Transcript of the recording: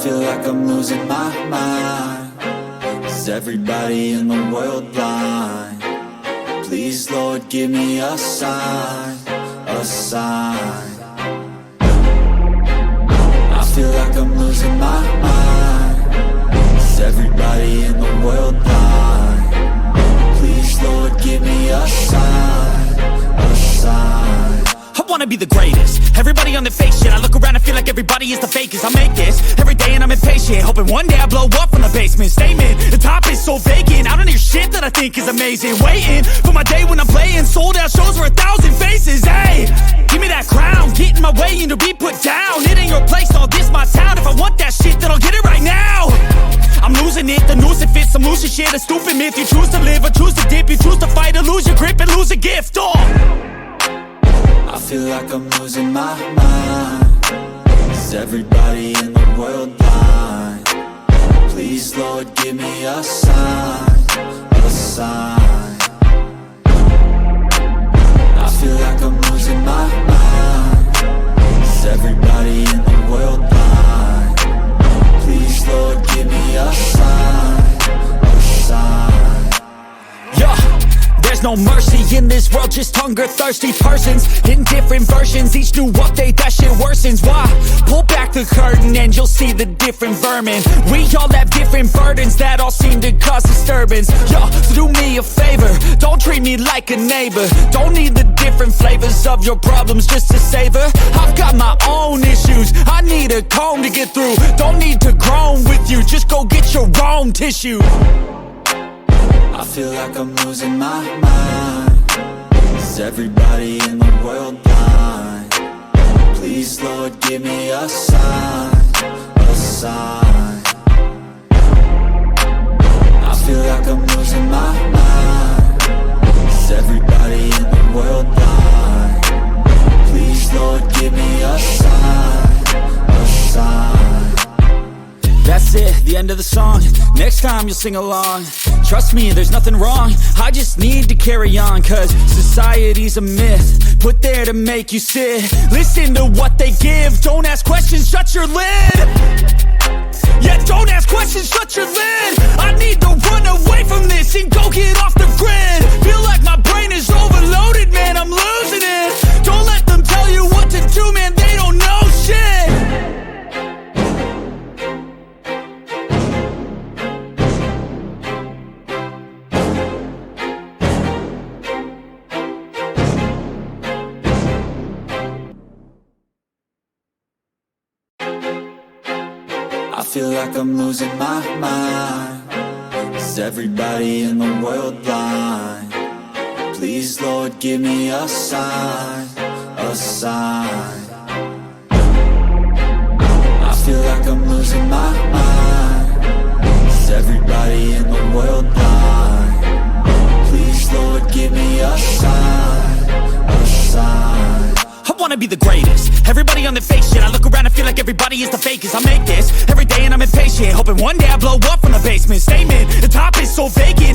feel like I'm losing my mind. Is everybody in the world blind? Please, Lord, give me a sign, a sign. I feel like I'm losing my mind. Is everybody in the world blind? Please, Lord, give me a sign, a sign. I wanna be the greatest. Everybody on the fake shit. I look around and feel like everybody is the fakest. I make this every day and I'm impatient, hoping one day I blow up from the basement. Statement, the top is so vacant. I don't hear shit that I think is amazing. Waiting for my day when I'm playing sold out shows for 1,000 faces. Hey, give me that crown, get in my way and to be put down. It ain't your place, all this my town. If I want that shit, then I'll get it right now. I'm losing it, the noose it fits. I'm losing shit, a stupid myth. You choose to live or choose to dip. You choose to fight or lose your grip and lose a gift. I feel like I'm losing my mind. Is everybody in the world blind? Please, Lord, give me a sign, a sign. I feel like I'm losing my mind. Is everybody in the world blind? Please, Lord, give me a sign, a sign. Yeah. There's no mercy in this world, just hunger-thirsty persons in different versions, each new update, that shit worsens. Why? Pull back the curtain and you'll see the different vermin. We all have different burdens that all seem to cause disturbance. Yo, so do me a favor, don't treat me like a neighbor. Don't need the different flavors of your problems just to savor. I've got my own issues, I need a comb to get through. Don't need to groan with you, just go get your own tissue. I feel like I'm losing my mind. Is everybody in the world blind? Please, Lord, give me a sign, a sign. I feel like I'm losing my mind. Is everybody in the world blind? Please, Lord, give me a sign, a sign. That's it, the end of the song. Next time you'll sing along. Trust me, there's nothing wrong. I just need to carry on, cause society's a myth put there to make you sit. Listen to what they give. Don't ask questions, shut your lid. Yeah, don't ask questions, shut your lid. I need to run away from this and go get off the grid. Feel like my brain is overloaded, man, I'm losing it. Don't let them tell you what to do, man, they don't know shit. I feel like I'm losing my mind. Is everybody in the world blind? Please, Lord, give me a sign, a sign. I feel like I'm losing my mind. Is everybody in the world blind? Please, Lord, give me a sign, a sign. I wanna be the greatest. Everybody on the fake shit. I look around and feel like everybody is the fakest. I make this every day and I'm impatient, hoping one day I blow up from the basement. Statement, the top is so vacant.